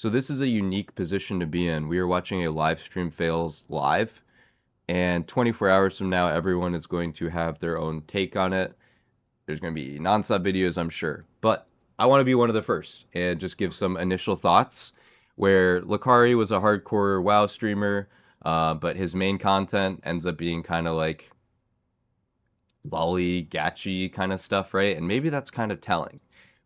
So this is a unique position to be in. We are watching a live stream fails live, and 24 hours from now, everyone is going to have their own take on it. There's going to be nonstop videos, I'm sure. But I want to be one of the first and just give some initial thoughts. Where Lakari was a hardcore WoW streamer, but his main content ends up being kind of like lolly, gatchy kind of stuff, right? And maybe that's kind of telling.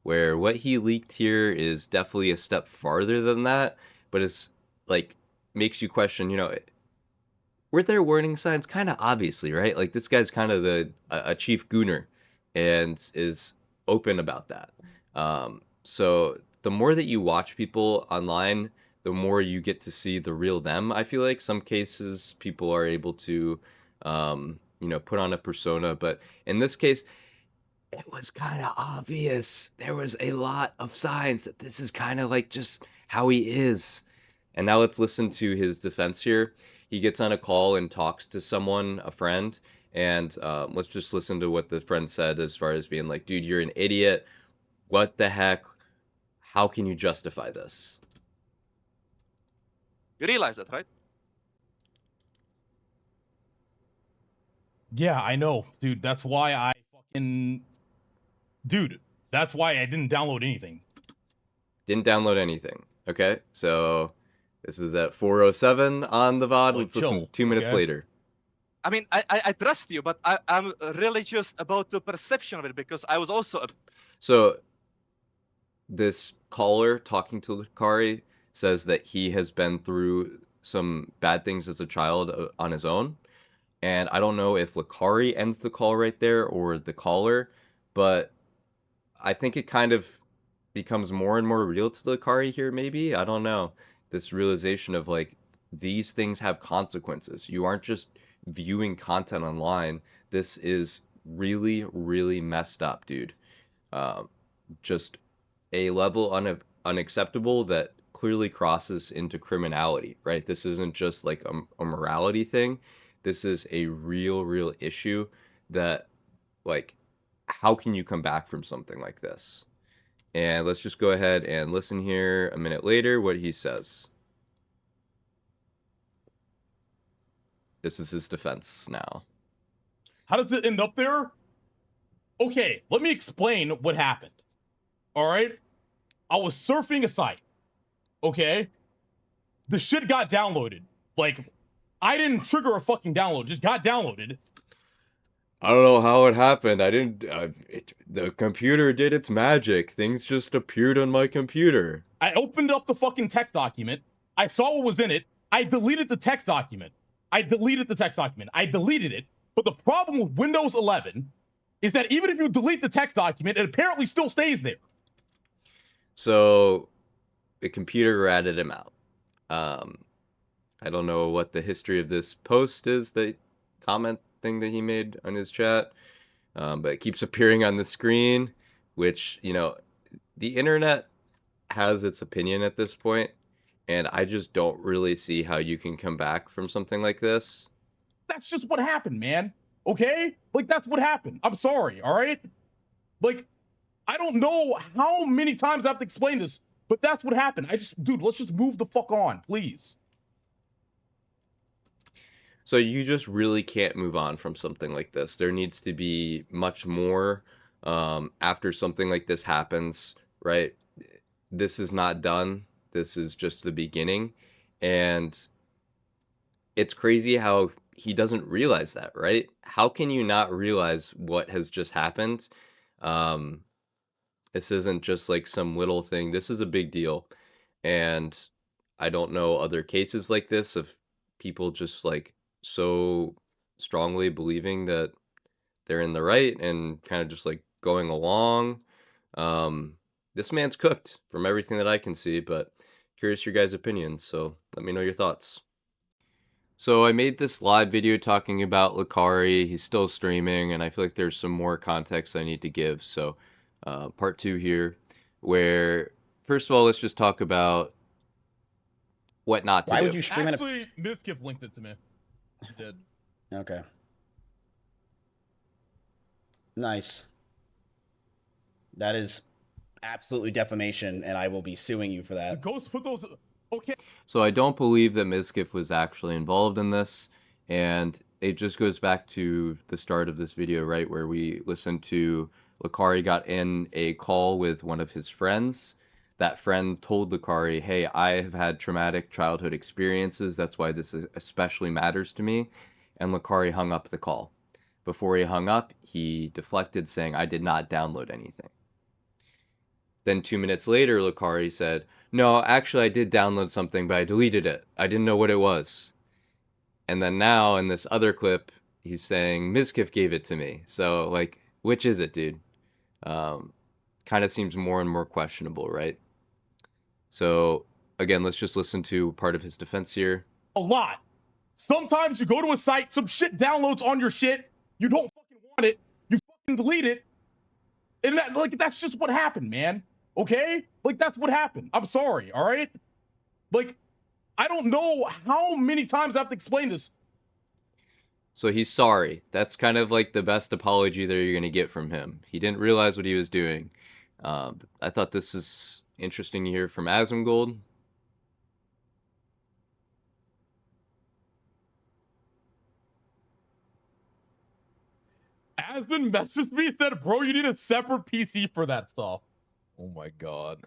Where what he leaked here is definitely a step farther than that, but it's like makes you question, were there warning signs? Kind of obviously, right? Like this guy's kind of a chief gooner, and is open about that. So the more that you watch people online, the more you get to see the real them. I feel like some cases people are able to, put on a persona, but in this case, it was kind of obvious. There was a lot of signs that this is kind of like just how he is. And now let's listen to his defense here. He gets on a call and talks to someone, a friend, and let's just listen to what the friend said as far as being like, dude, you're an idiot. What the heck? How can you justify this? You realize that, right? Yeah, I know, dude. That's why I fucking... Dude, that's why I didn't download anything. Didn't download anything. Okay, so this is at 4:07 on the VOD. Like, Let's listen chill, 2 minutes okay? later. I mean, I trust you, but I'm really just about the perception of it because I was also. So this caller talking to Kari says that he has been through some bad things as a child on his own. And I don't know if Lakari ends the call right there or the caller, but I think it kind of becomes more and more real to Lakari here, maybe. I don't know. This realization of like these things have consequences. You aren't just viewing content online. This is really, really messed up, dude. Just a level unacceptable that clearly crosses into criminality, right? This isn't just like a morality thing. This is a real issue that, like, how can you come back from something like this? And let's just go ahead and listen here a minute later what he says. This is his defense now. How does it end up there? Okay, let me explain what happened. All right? I was surfing a site. Okay? The shit got downloaded. Like, I didn't trigger a fucking download. It just got downloaded. I don't know how it happened. I didn't. The computer did its magic. Things just appeared on my computer. I opened up the fucking text document. I saw what was in it. I deleted the text document. I deleted it. But the problem with Windows 11 is that even if you delete the text document, it apparently still stays there. So the computer ratted him out. I don't know what the history of this post is, the comment thing that he made on his chat, but it keeps appearing on the screen, which, the internet has its opinion at this point, and I just don't really see how you can come back from something like this. That's just what happened, man. Okay? Like, that's what happened. I'm sorry, all right? Like, I don't know how many times I have to explain this, but that's what happened. Dude, let's just move the fuck on, please. So you just really can't move on from something like this. There needs to be much more after something like this happens, right? This is not done. This is just the beginning. And it's crazy how he doesn't realize that, right? How can you not realize what has just happened? This isn't just like some little thing. This is a big deal. And I don't know other cases like this of people just like so strongly believing that they're in the right and kind of just like going along. This man's cooked from everything that I can see, but curious your guys' opinions, so let me know your thoughts. So I made this live video talking about Lakari. He's still streaming, and I feel like there's some more context I need to give. So part 2 here, where first of all, let's just talk about what not to do. Why would you stream it? Actually, Miskiff linked it to me. He did. Okay. Nice. That is absolutely defamation, and I will be suing you for The that. ghost put those. Okay. So I don't believe that Mizkif was actually involved in this, and it just goes back to the start of this video, right, where we listened to Lakari got in a call with one of his friends. That friend told Lakari, hey, I have had traumatic childhood experiences, that's why this especially matters to me, and Lakari hung up the call. Before he hung up, he deflected, saying, I did not download anything. Then 2 minutes later, Lakari said, no, actually I did download something, but I deleted it. I didn't know what it was. And then now in this other clip, he's saying Mizkif gave it to me. So like, which is it, dude? Kind of seems more and more questionable, right? So again, let's just listen to part of his defense here. A lot. Sometimes you go to a site, some shit downloads on your shit, you don't fucking want it, you fucking delete it, and that's just what happened, man. Okay? Like, that's what happened. I'm sorry, all right? Like, I don't know how many times I have to explain this. So he's sorry. That's kind of like the best apology that you're going to get from him. He didn't realize what he was doing. I thought this is interesting to hear from Asmongold. Asmon messaged me and said, bro, you need a separate PC for that stuff. Oh my god.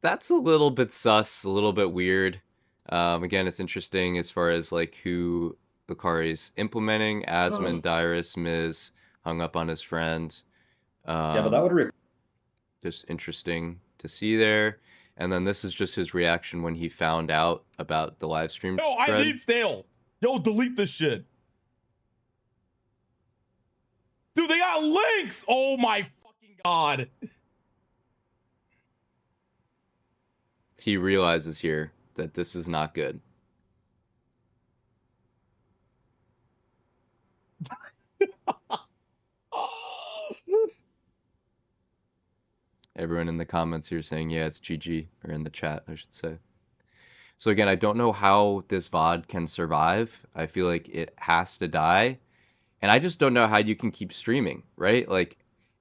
That's a little bit sus, a little bit weird. Again, it's interesting as far as like who Lakari's implementing. Asmon, Dyrus, Miz hung up on his friend. Yeah, but that would Just interesting to see there. And then this is just his reaction when he found out about the live stream Yo, thread. I need stale. Yo, delete this shit. Dude, they got links. Oh my fucking god. He realizes here that this is not good. Everyone in the comments here saying, yeah, it's GG, or in the chat, I should say. So again, I don't know how this VOD can survive. I feel like it has to die. And I just don't know how you can keep streaming, right? Like,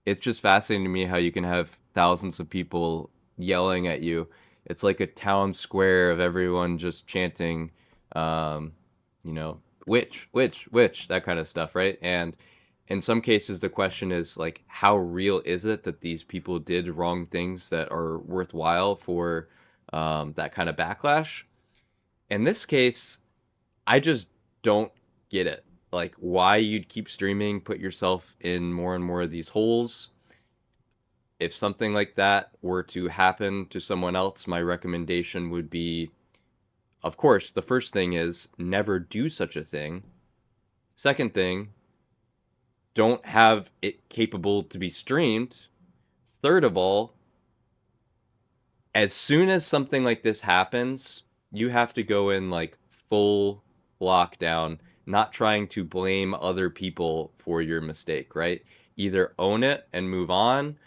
it's just fascinating to me how you can have thousands of people yelling at you. It's like a town square of everyone just chanting, you know, which, that kind of stuff, right? And in some cases, the question is like, how real is it that these people did wrong things that are worthwhile for that kind of backlash? In this case, I just don't get it. Like, why you'd keep streaming, put yourself in more and more of these holes. If something like that were to happen to someone else, my recommendation would be, of course, the first thing is never do such a thing. Second thing, don't have it capable to be streamed. Third of all, as soon as something like this happens, you have to go in like full lockdown, not trying to blame other people for your mistake, right? Either own it and move on,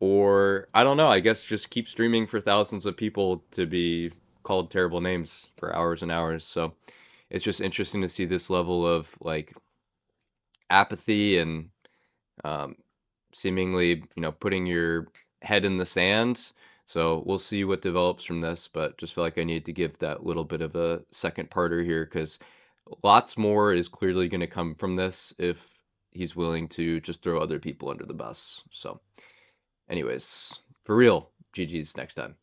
or I don't know, I guess just keep streaming for thousands of people to be called terrible names for hours and hours. So it's just interesting to see this level of like apathy and seemingly, you know, putting your head in the sand. So we'll see what develops from this, but just feel like I need to give that little bit of a second parter here because lots more is clearly going to come from this if he's willing to just throw other people under the bus. So anyways, for real, GG's next time.